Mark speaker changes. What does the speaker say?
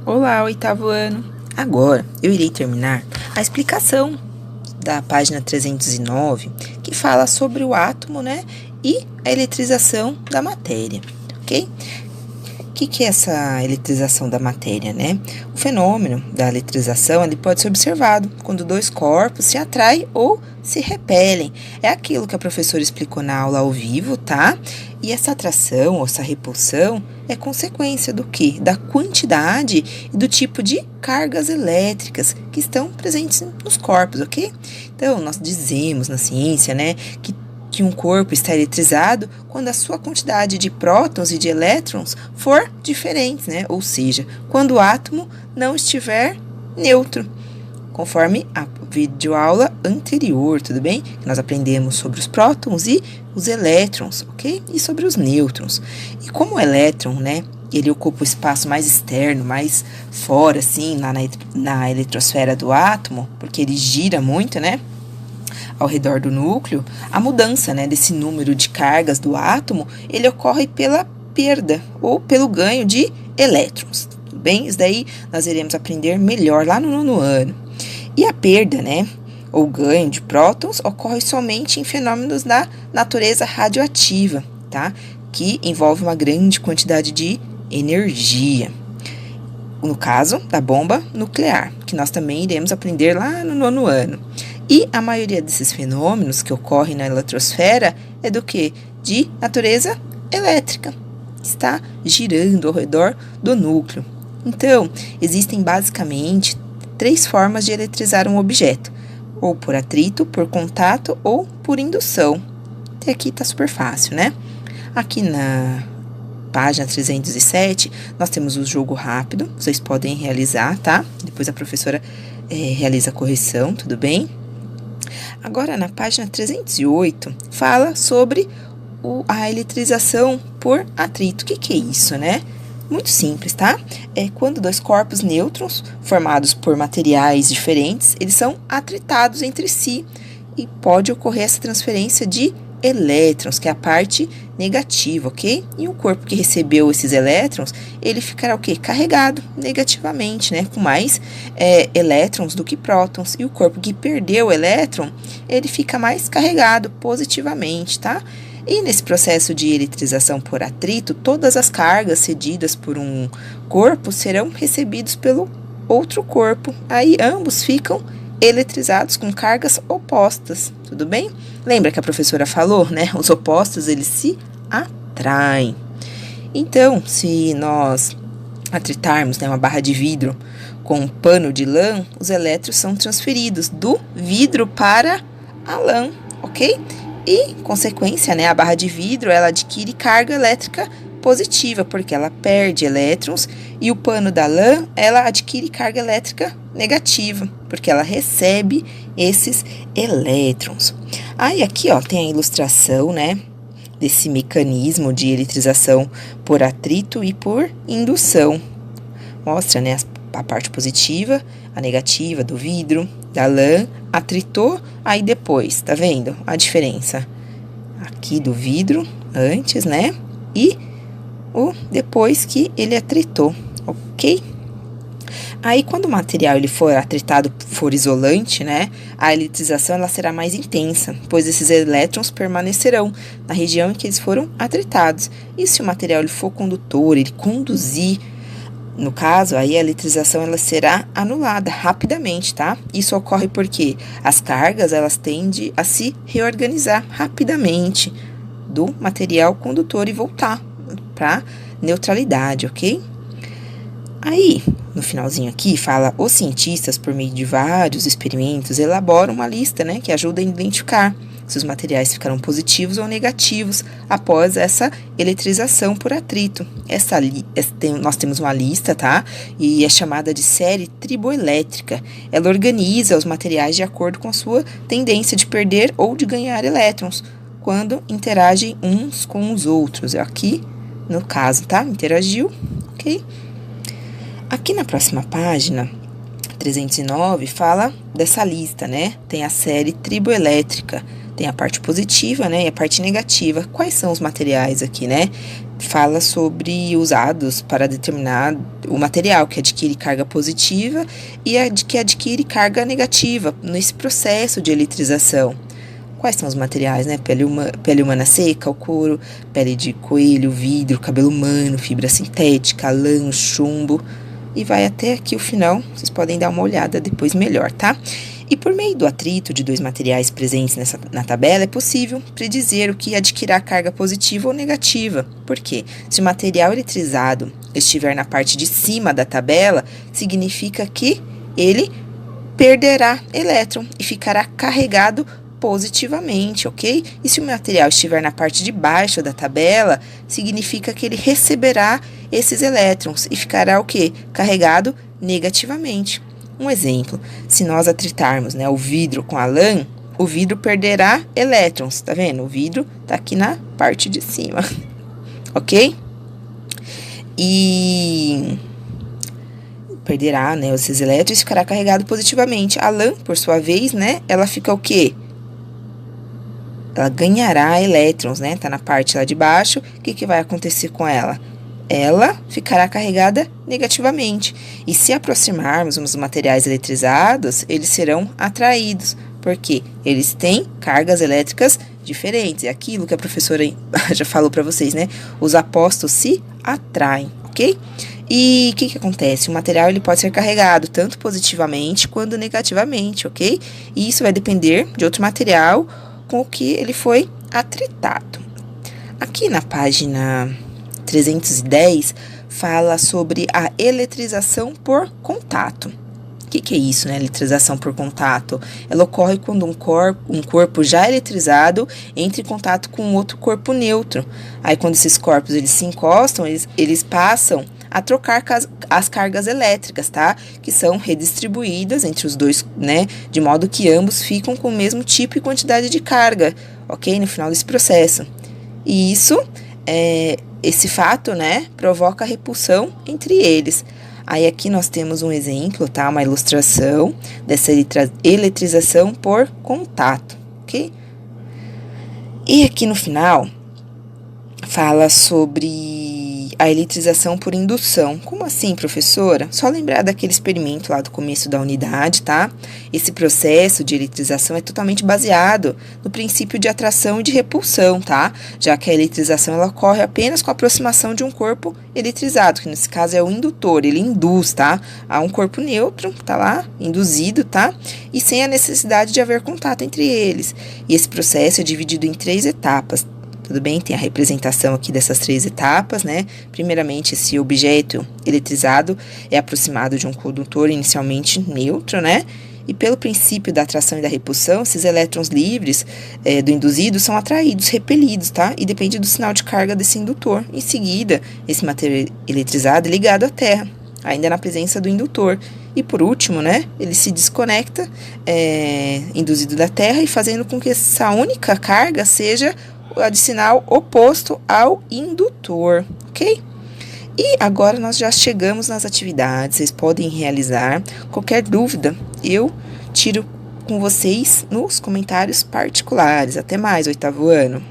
Speaker 1: Olá, oitavo ano! Agora eu irei terminar a explicação da página 309, que fala sobre o átomo, né, e a eletrização da matéria, ok? O que é essa eletrização da matéria, né? O fenômeno da eletrização ele pode ser observado quando dois corpos se atraem ou se repelem. É aquilo que a professora explicou na aula ao vivo, tá? E essa atração ou essa repulsão é consequência do quê? Da quantidade e do tipo de cargas elétricas que estão presentes nos corpos, ok? Então, nós dizemos na ciência, né, que um corpo está eletrizado quando a sua quantidade de prótons e de elétrons for diferente, né? Ou seja, quando o átomo não estiver neutro, conforme a videoaula anterior, tudo bem? Nós aprendemos sobre os prótons e os elétrons, ok? E sobre os nêutrons. E como o elétron, né, ele ocupa o espaço mais externo, mais fora, assim, lá na eletrosfera do átomo, porque ele gira muito, né, ao redor do núcleo, a mudança, né, desse número de cargas do átomo, ele ocorre pela perda ou pelo ganho de elétrons, tudo bem? Isso daí nós iremos aprender melhor lá no 9º ano. E a perda, né, ou ganho de prótons ocorre somente em fenômenos da natureza radioativa, tá? Que envolve uma grande quantidade de energia. No caso da bomba nuclear, que nós também iremos aprender lá no 9º ano. E a maioria desses fenômenos que ocorrem na eletrosfera é do quê? De natureza elétrica, que está girando ao redor do núcleo. Então, existem basicamente 3 formas de eletrizar um objeto, ou por atrito, por contato ou por indução. Até aqui tá super fácil, né? Aqui na página 307, nós temos o jogo rápido, vocês podem realizar, tá? Depois a professora realiza a correção, tudo bem? Agora, na página 308, fala sobre a eletrização por atrito. O que é isso, né? Muito simples, tá? É quando dois corpos nêutrons, formados por materiais diferentes, eles são atritados entre si e pode ocorrer essa transferência de elétrons, que é a parte negativa, ok? E o corpo que recebeu esses elétrons, ele ficará o quê? Carregado negativamente, né? Com mais elétrons do que prótons. E o corpo que perdeu o elétron, ele fica mais carregado positivamente, tá? E nesse processo de eletrização por atrito, todas as cargas cedidas por um corpo serão recebidas pelo outro corpo. Aí ambos ficam eletrizados com cargas opostas, tudo bem? Lembra que a professora falou, né? Os opostos, eles se atraem. Então, se nós atritarmos, né, uma barra de vidro com um pano de lã, os elétrons são transferidos do vidro para a lã, ok? E, consequência, né, a barra de vidro, ela adquire carga elétrica positiva, porque ela perde elétrons, e o pano da lã, ela adquire carga elétrica negativa, porque ela recebe esses elétrons. Aí aqui, ó, tem a ilustração, né, desse mecanismo de eletrização por atrito e por indução. Mostra, né, a parte positiva, a negativa do vidro, da lã, atritou, aí depois, tá vendo a diferença? Aqui do vidro, antes, né, e o depois que ele atritou, ok? Aí, quando o material ele for atritado, for isolante, né, a eletrização ela será mais intensa, pois esses elétrons permanecerão na região em que eles foram atritados. E se o material ele for condutor, ele conduzir, no caso, aí a eletrização ela será anulada rapidamente, tá? Isso ocorre porque as cargas elas tendem a se reorganizar rapidamente do material condutor e voltar para neutralidade, ok? Aí, no finalzinho aqui, fala, os cientistas, por meio de vários experimentos, elaboram uma lista, né, que ajuda a identificar se os materiais ficaram positivos ou negativos após essa eletrização por atrito. Nós temos uma lista, tá? E é chamada de série triboelétrica. Ela organiza os materiais de acordo com a sua tendência de perder ou de ganhar elétrons, quando interagem uns com os outros. Aqui, no caso, tá? Interagiu, ok? Aqui na próxima página, 309, fala dessa lista, né? Tem a série triboelétrica. Tem a parte positiva, né, e a parte negativa. Quais são os materiais aqui, né? Fala sobre usados para determinar o material que adquire carga positiva e que adquire carga negativa nesse processo de eletrização. Quais são os materiais, né? Pele humana seca, o couro, pele de coelho, vidro, cabelo humano, fibra sintética, lã, chumbo. E vai até aqui o final, vocês podem dar uma olhada depois melhor, tá? E por meio do atrito de dois materiais presentes na tabela, é possível predizer o que adquirirá carga positiva ou negativa. Por quê? Se o material eletrizado estiver na parte de cima da tabela, significa que ele perderá elétron e ficará carregado positivamente, ok? E se o material estiver na parte de baixo da tabela, significa que ele receberá esses elétrons e ficará o quê? Carregado negativamente. Um exemplo, se nós atritarmos, né, o vidro com a lã, o vidro perderá elétrons, tá vendo? O vidro tá aqui na parte de cima, ok? E perderá, né, esses elétrons e ficará carregado positivamente. A lã, por sua vez, né, ela fica o quê? Ela ganhará elétrons, né? Tá na parte lá de baixo. O que vai acontecer com ela? Ela ficará carregada negativamente. E se aproximarmos os materiais eletrizados, eles serão atraídos, porque eles têm cargas elétricas diferentes. É aquilo que a professora já falou para vocês, né? Os apostos se atraem, ok? E o que acontece? O material ele pode ser carregado tanto positivamente quanto negativamente, ok? E isso vai depender de outro material com o que ele foi atritado. Aqui na página 310, fala sobre a eletrização por contato. O que é isso, né? Eletrização por contato. Ela ocorre quando um corpo já eletrizado entra em contato com outro corpo neutro. Aí, quando esses corpos eles se encostam, eles passam a trocar as cargas elétricas, tá? Que são redistribuídas entre os dois, né? De modo que ambos ficam com o mesmo tipo e quantidade de carga, ok? No final desse processo. E isso, esse fato, né? Provoca repulsão entre eles. Aí aqui nós temos um exemplo, tá? Uma ilustração dessa eletrização por contato, ok? E aqui no final, fala sobre a eletrização por indução. Como assim, professora? Só lembrar daquele experimento lá do começo da unidade, tá? Esse processo de eletrização é totalmente baseado no princípio de atração e de repulsão, tá? Já que a eletrização ela ocorre apenas com a aproximação de um corpo eletrizado, que nesse caso é o indutor, ele induz, tá? A um corpo neutro, tá lá, induzido, tá? E sem a necessidade de haver contato entre eles. E esse processo é dividido em 3 etapas. Tudo bem? Tem a representação aqui dessas 3 etapas, né? Primeiramente, esse objeto eletrizado é aproximado de um condutor inicialmente neutro, né? E pelo princípio da atração e da repulsão, esses elétrons livres do induzido são atraídos, repelidos, tá? E depende do sinal de carga desse indutor. Em seguida, esse material eletrizado é ligado à Terra, ainda na presença do indutor. E por último, né? Ele se desconecta, induzido da Terra, e fazendo com que essa única carga seja a de sinal oposto ao indutor, ok? E agora nós já chegamos nas atividades, vocês podem realizar. Qualquer dúvida, eu tiro com vocês nos comentários particulares. Até mais, 8º ano!